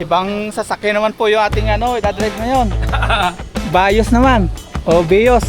Ibang sasakyan naman po yung ating idadrive ngayon. Bios naman. O Bios.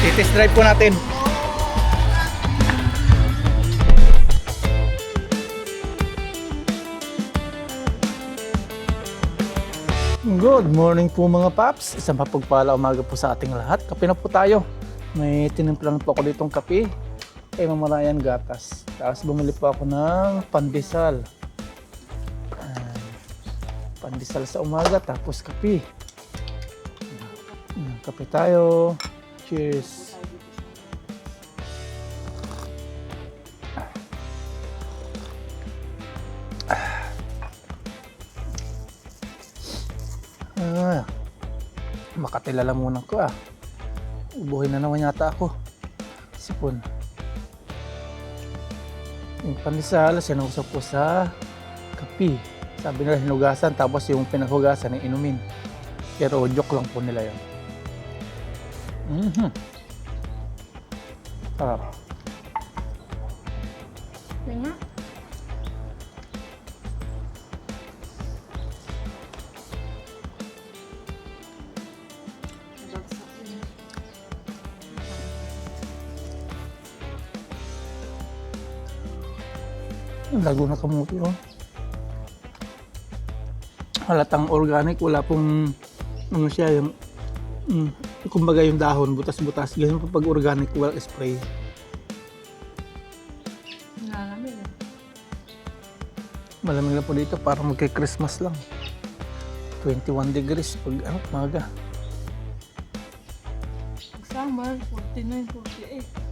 I-test drive po natin. Good morning po mga paps. Isang mapagpala umaga po sa ating lahat. Kape na po tayo. May tinimplang po ako ditong kape. Mamarayan gatas. Tapos bumili po ako ng pandesal. Pandesal sa umaga tapos kape. Kape tayo. Cheers. Makatilala muna ko Ubuhin na naman yata ako. Sipon. Yung pandesal, sinusok ko sa kape. Sabi nila hinugasan, tapos yung pinaghugasan ay inumin. Pero joke lang po nila yun. Sarap. Nga. Lago na kamuti halatang organic, wala pong siya yung kumbaga yung dahon butas-butas, ganyan po pag organic, wala spray. Malamig na po dito, parang magka-Christmas lang. 21 degrees pag maga. Summer, 49, 48.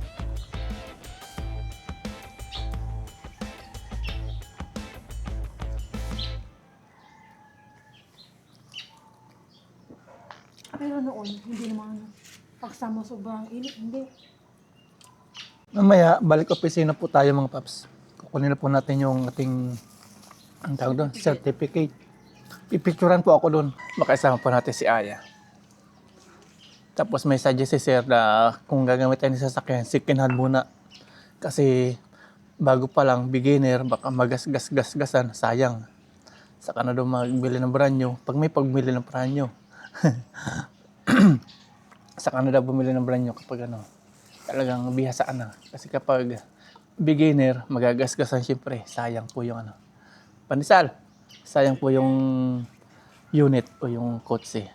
Pero noon, hindi naman pagsama sobrang init, hindi. Mamaya, balik opisina po tayo mga paps. Kukunin na po natin yung ating ang tawag doon, certificate. Pipicturan po ako doon. Makaisama po natin si Aya. Tapos may suggest si Sir na kung gagamit tayo ng sasakyan, second hand muna. Kasi bago pa lang, beginner, baka magasgas-gasgasan, sayang. Saka na doon magbili ng brand new. Pag may pagbili ng brand new, saka na daw bumili ng brand new kapag talagang bihasaan na. Kasi kapag beginner, magagasgasan syempre, sayang po yung pandesal. Sayang po yung unit o yung kotse.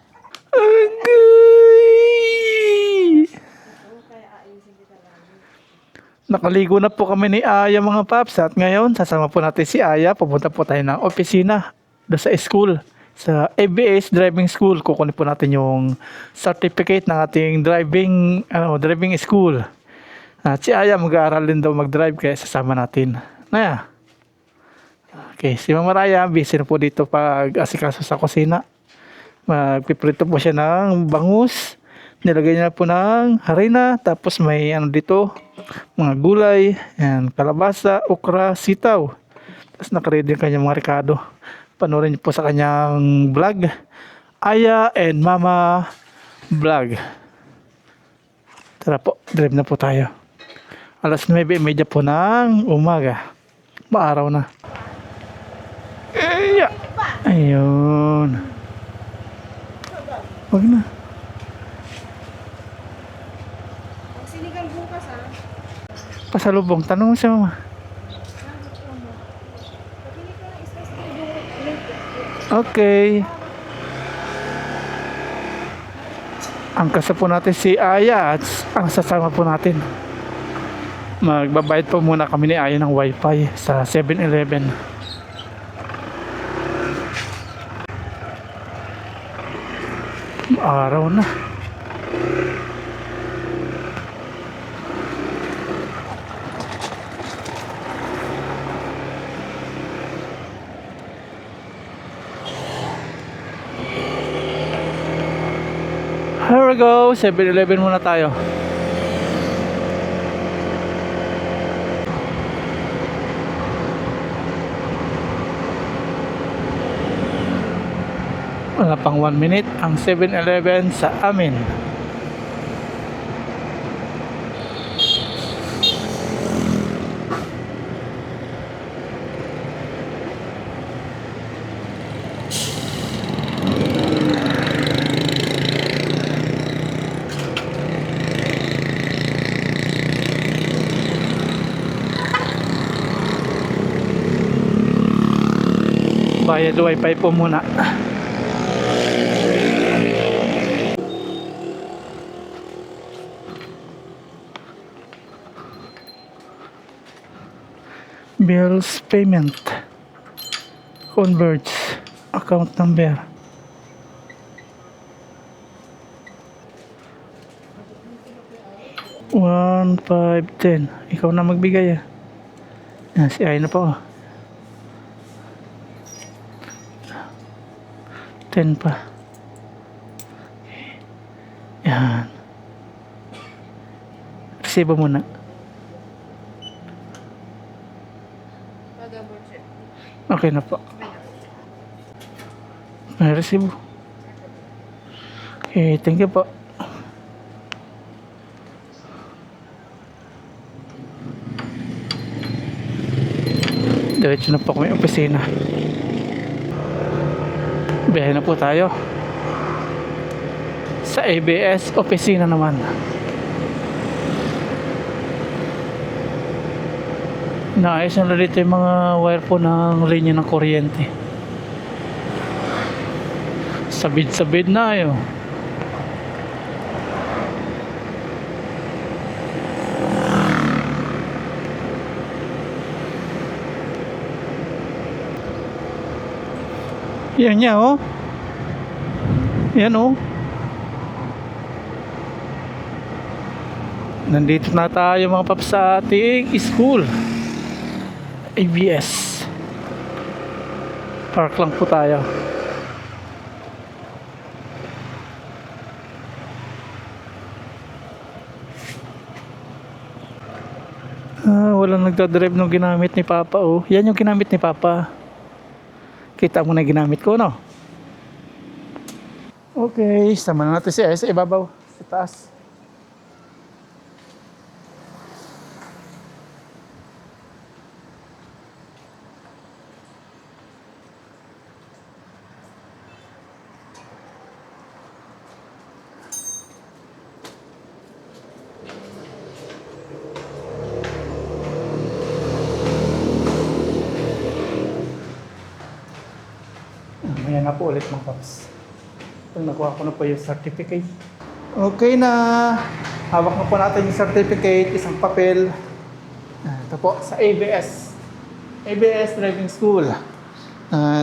Nakaligo na po kami ni Aya mga paps at ngayon sasama po natin si Aya. Pupunta po tayo ng opisina doon sa school. Sa ABS Driving School, kukunin po natin yung certificate ng ating driving school. At si Aya mag-aaral din daw mag-drive kaya sasama natin. Okay, si Mama Raya busy na po dito pag asikaso sa kusina. Magpiprito po siya ng bangus. Nilagay niya po ng harina, tapos may dito, mga gulay, yan, kalabasa, okra, sitaw. Tapos nakaready yung kanyang mga rekado. Panoorin niyo po sa kanyang vlog, Aya and Mama Vlog. Tara po, drive na po tayo. Alas 9:30 po ng umaga. Maaraw na. Ayun. Wag na. Sinigang bukas Pasalubong, tanong mo si Mama. Okay. Ang kasa po natin si Aya at ang sasama po natin. Magbabayad po muna kami ni Aya ng wifi sa 7-Eleven. Araw na. Here we go, 7-Eleven muna tayo. Wala pang 1 minute ang 7-Eleven sa amin. Bayad wifi po muna. Bills payment. Converge. Account number. 1,510. Ikaw na magbigay ah. Yan, si Ay na pa oh. 10 pa. Yan. Resibo muna. Okay na po. May resibo. Okay, thank you po. Diretso na po kami opisina. Biyahe na po tayo sa ABS opisina naman. Naayos na dito yung mga wire po ng linya ng kuryente. Sabid-sabid na yun. Yan niya oh. Yan oh. Nandito na tayo mga paps sa ating school. ABS. Park lang po tayo. Walang nagdadrive nung ginamit ni Papa oh. Yan yung ginamit ni Papa. Kita mo na ginamit ko, no? Okay, sama na natin si S. Ibabaw, sa taas. Ayan na po ulit mga paps. Ito, nakuha ko na po yung certificate. Okay na. Hawak na po natin yung certificate, isang papel. Ito po sa ABS. ABS Driving School.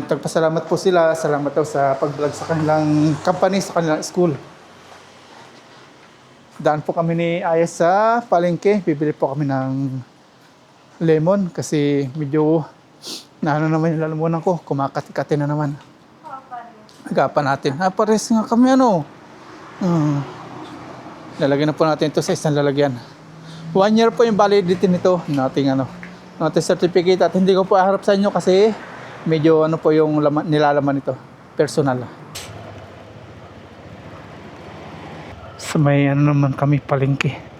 Tagpasalamat po sila. Salamat daw sa pag-vlog sa kanilang company, sa kanilang school. Daan po kami ni Ayes sa palengke. Bibili po kami ng lemon kasi medyo naano naman yung lalamunan ko. Kumakati-kati na naman. Agapan natin. Pares nga kami ano. Lalagyan na po natin ito sa isang lalagyan. 1 year po yung validity nito. Nating certificate at hindi ko po aharap sa inyo kasi medyo ano po yung nilalaman nito. Personal. Sa may ano naman kami palengke.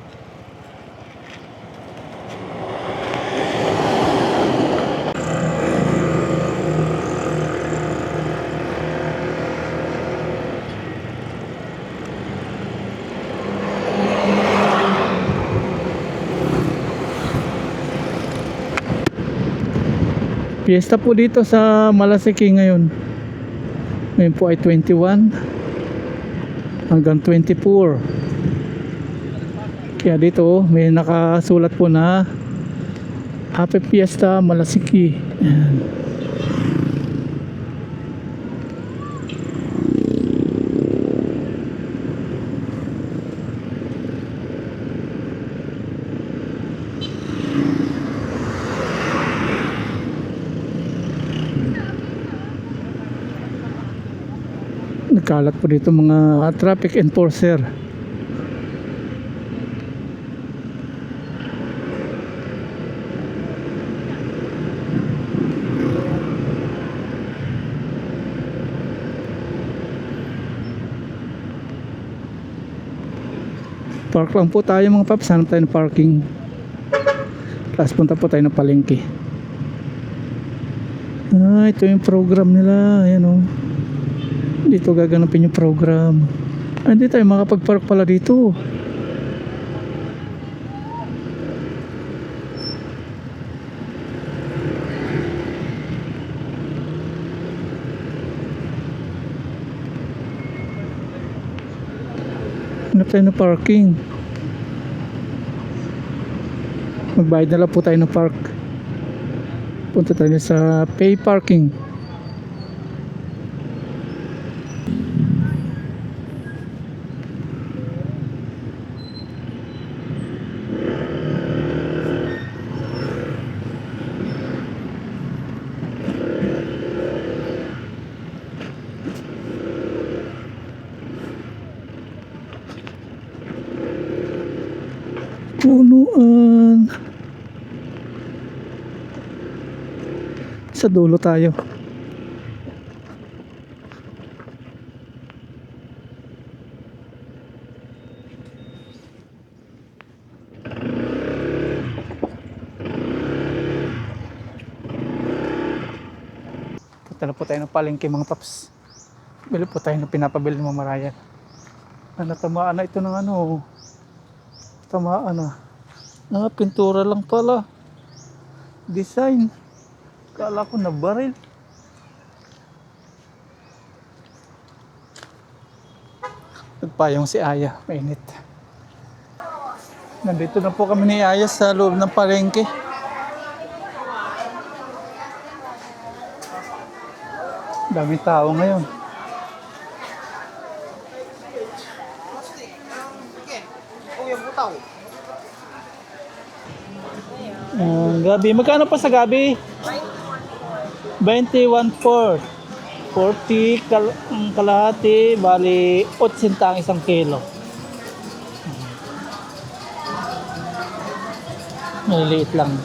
Fiesta po dito sa Malasiki ngayon. Ngayon po ay 21 hanggang 24. Kaya dito may nakasulat po na Happy Fiesta Malasiki. Ayan. Nagkalat po dito mga traffic enforcer. Park lang po tayo mga paps. Hanap tayo ng parking. Tapos punta po tayo ng palengke. Ito yung program nila. Ayan o. Dito gaganapin yung program. Hindi tayo makapag-park pala dito. Hanap tayo ng parking. Magbayad na lang po tayo ng park. Punta tayo sa pay parking. Punuan. Sa dulo tayo. Punta na po tayo ng palengke mga paps. Bili po tayo ng pinapabili ng mga marayan. Natamaan na ito ng ano. Tamaan na. Pintura lang pala. Design. Kala ko na baril. Nagpayong si Aya. Mainit. Nandito na po kami ni Aya sa loob ng palengke. Daming tao ngayon. Gabi, magkano pa sa gabi? 21.4. 40 ang kalahati, bali 80 ang isang kilo. Maliliit lang.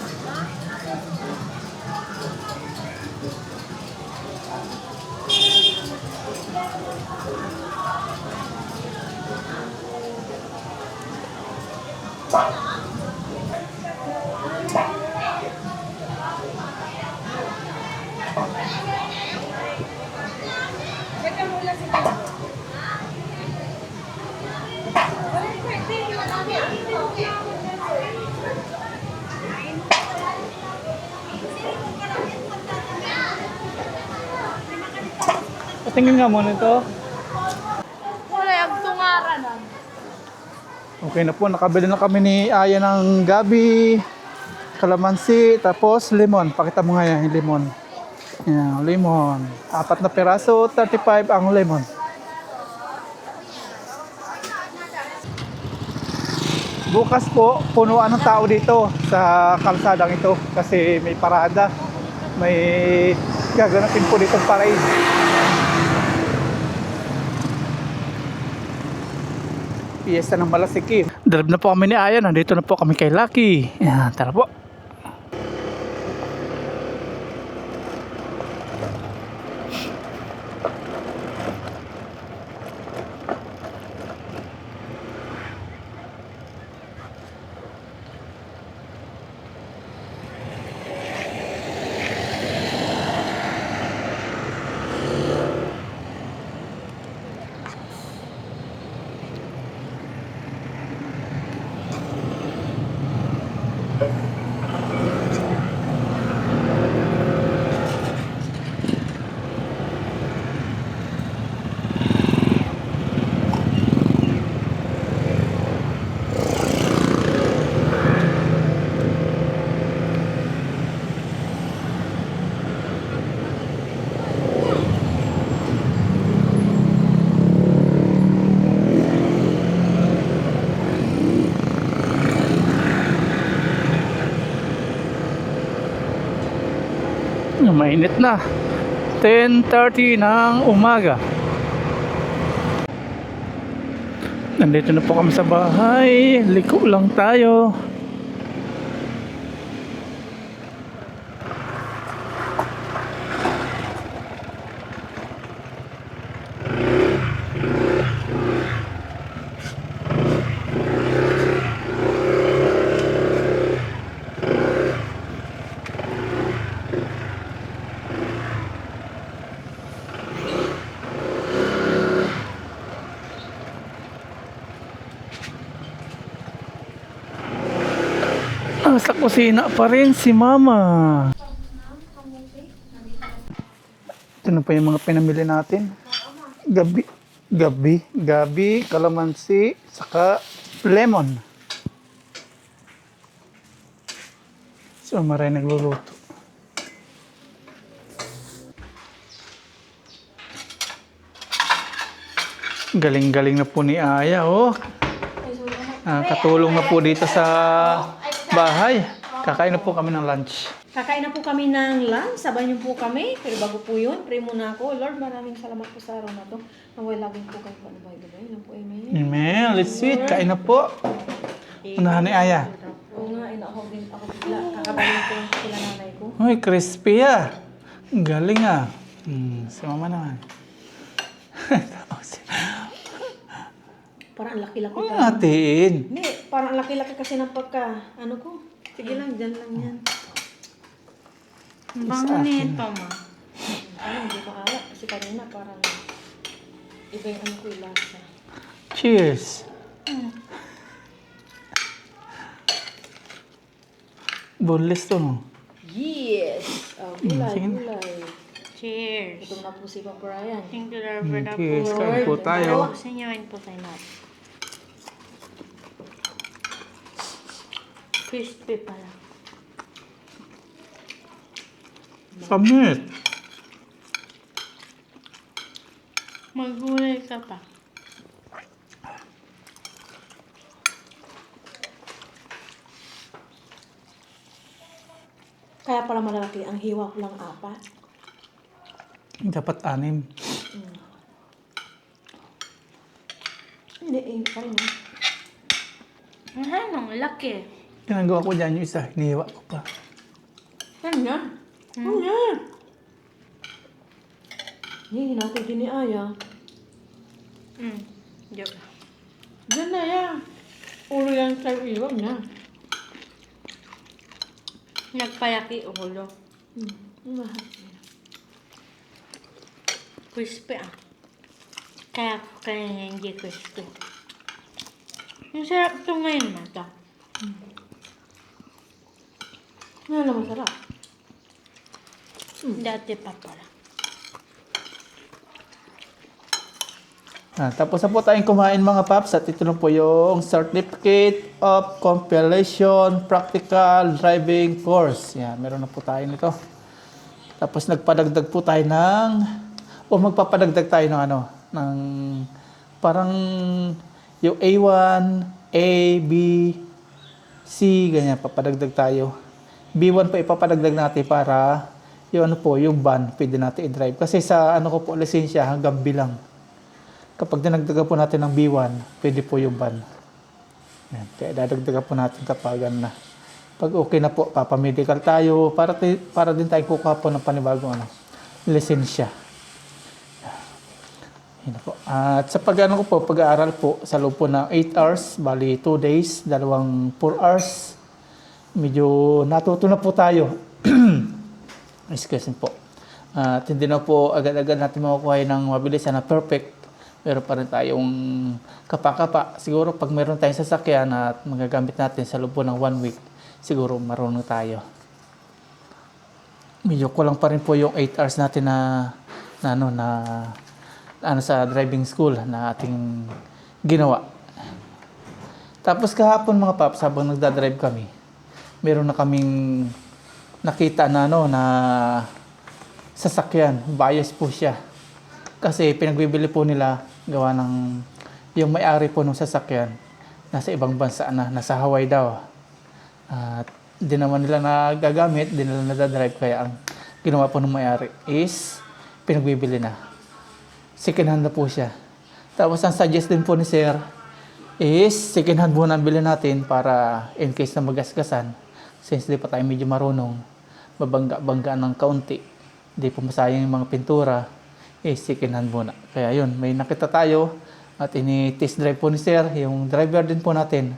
Patingin nga muna ito. Wala, ang tungara na. Okay na po, nakabili na kami ni Aya ng gabi, kalamansi, tapos lemon. Pakita mo nga yan, yung lemon. Yan, lemon. 4 na peraso, 35 ang lemon. Bukas po, punuan ng tao dito sa kalsadang ito kasi may parada. May gaganapin po dito parade. Piyesta ng Malasiki. Drive na po kami ni Aya. Nandito na po kami kay Lucky. Yan, tara po. Mainit na. 10:30 ng umaga. Nandito na po kami sa bahay. Liko lang tayo. Sa kusina pa rin si Mama. Ito na pa yung mga pinamili natin. Gabi, kalamansi, saka lemon. So, maray nagluluto. Galing-galing na po ni Aya, oh. Ay, sorry, anak. Katulong na po dito sa bahay. Kakain na po kami ng lunch. Kakain na po kami ng lunch. Sabay niyo po kami. Pero bago po yun, pray muna ako. Lord, maraming salamat po sa araw na to. Naway laging po kayo panabay-gabay. Yan po, amen. Amen. Let's eat. Kain na po. Unahan ni Aya. Oo nga, inahog din ako bigla. Kakabalin ko lang po sila nanay ko. Uy, crispy ah. Ang galing ah. Si mama naman. Parang ang laki-laki Huwag pa. natin. Hindi, parang ang laki-laki kasi ng pagka, ano ko. Sige lang, dyan lang yan. Ang bango nito, ma. Ano, hindi ko alam. Kasi kanina parang iba yung ano ko yung lasa. Cheers. Boneless to, no? Yes! Oh, gulay, sige na. gulay. Cheers. Gutom na po si Papa Ryan. Thank you, Lord, for the Cheers. food. Kain po tayo. Sinyawain po tayo natin. Crispy pala. Kamit. Magulay ka pa. Kaya pala malalaki, ang hiwa ko lang 4. Dapat 6. Hindi, pa rin. Ang laki. Ginagawa ko dyan yung isa. Hinihiwa ko pa. Yan yan. Yan yan. Hindi natin din ni Aya. Joke. Diyan na yan. Ulo yan sa iwan niya. Nagpayaki ulo. Mahal. Crispy ah. Kaya hindi crispy. Ang sarap ito ngayon na ito. Yan na masarap. Dati pa pala. Tapos na po tayong kumain mga paps at ito na po yung Certificate of Compilation Practical Driving Course. Yan, meron na po tayo nito. Tapos nagpadagdag po tayo magpapadagdag tayo ng ng parang yung A1, A, B, C, ganyan, papadagdag tayo. B1 pa ipapadagdag natin para yung yung van, pwede natin i-drive. Kasi sa lisensya hanggang B lang. Kapag dinagdagan po natin ng B1, pwede po yung van. Yan. Kaya dadagdagan po natin kapag pag okay na po, papamedical tayo para din tayo kukuha po ng panibagong lisensya. Yan po. At sa pag-aaral po, sa loob po ng 8 hours, bali 2 days, 4 hours, medyo natuto na po tayo. Excuse me po. At hindi na po agad-agad natin makukuha ng mabilis na perfect. Meron pa rin tayong kapa-kapa. Siguro pag meron tayong sasakyan at magagamit natin sa loob po ng 1 week, siguro marunong tayo. Medyo kulang pa rin po yung 8 hours natin sa driving school na ating ginawa. Tapos kahapon mga paps, habang nagdadrive kami, meron na kaming nakita na sasakyan. Bias po siya. Kasi pinagbibili po nila gawa ng yung may-ari po ng sasakyan nasa ibang bansa nasa Hawaii daw. At di naman nila nagagamit, di nila nadadrive, kaya ang ginawa po ng may-ari is pinagbibili na. Second hand na po siya. Tapos ang suggest din po ni Sir is second hand muna ang bilhin natin para in case na magasgasan, since di pa tayo medyo marunong, mabangga-bangga ng kaunti, di po masayang yung mga pintura, second hand muna. Kaya yun, may nakita tayo at ini-test drive po ni Sir, yung driver din po natin.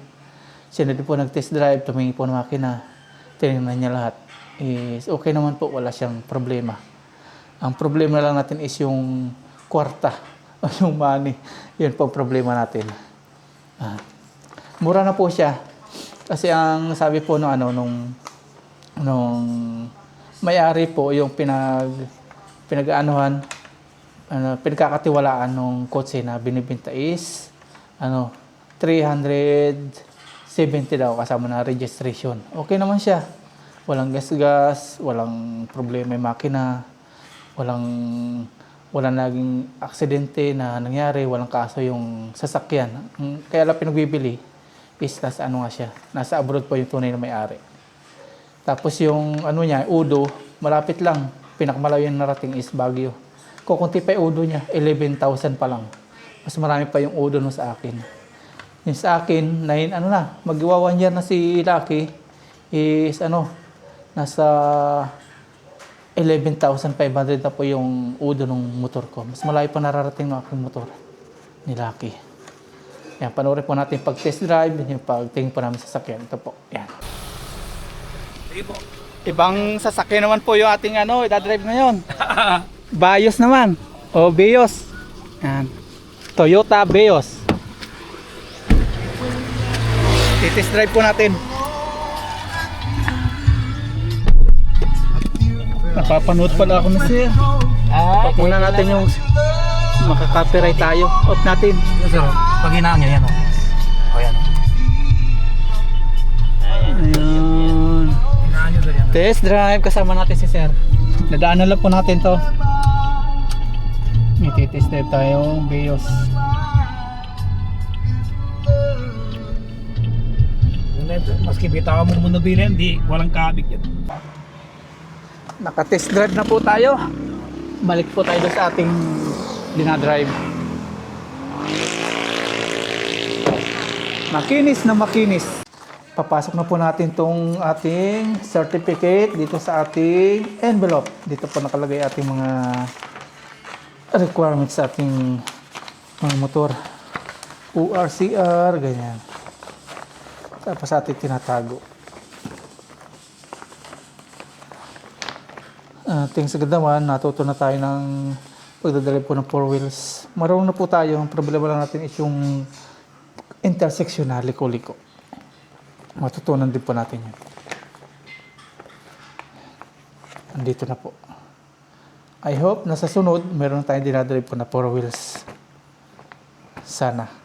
Siya na din po nag-test drive, tumingin po ng makina, tinignan niya lahat. Okay naman po, wala siyang problema. Ang problema lang natin is yung kwarta o yung money. Yun po ang problema natin. Mura na po siya. Kasi ang sabi po nung may-ari po, yung pinag-aanuhan, pinagkakatiwalaan ng kotse na binibenta is 370 daw kasama na registration. Okay naman siya. Walang gas-gas, walang problema yung makina, walang naging aksidente na nangyari, walang kaso yung sasakyan. Kaya lang pinagbibili is nasa abroad pa yung tunay na may-ari. Tapos yung niya, Udo, malapit lang. Pinakamalayo yung narating is Baguio. Kukunti pa yung Udo niya, 11,000 pa lang. Mas marami pa yung Udo no sa akin. Yung sa akin, magwa 1 year na si Lucky, is nasa 11,500 na po yung Udo ng motor ko. Mas malayo pa nararating ng aking motor ni Lucky. Yan, panoorin po natin pag test drive, yung pagtingin po namin sa sasakyan. Ito po, yan. Ibang sasakyan naman po yung ating idadrive ngayon. Vios naman. O Vios. Yan. Toyota Vios. I-test drive po natin. Napapanood pala ako na sir. Off muna natin yung makaka-copyright tayo. Off natin. Sir, pag hinaan nyo, yan o. O yan o. Ayun. Hinaan nyo sir yan. Test drive. Kasama natin si sir. Nadaanan lang po natin to. May test drive tayo. Vios. Maski bitaw mo muna bilhin, di walang kabig yan. Naka-test drive na po tayo. Balik po tayo sa ating dinadrive. Makinis na makinis. Papasok na po natin tong ating certificate dito sa ating envelope. Dito po nakalagay ating mga requirements sa ating mga motor. ORCR, ganyan. Tapos ating tinatago. Ating sagad naman, natuto na tayo ng pagdadrive po ng 4 wheels. Marunong na po tayo. Ang problema lang natin is yung intersection na liko-liko. Matutunan din po natin yun. Andito na po. I hope na sa sunod, meron tayong dinadrive po na 4 wheels. Sana.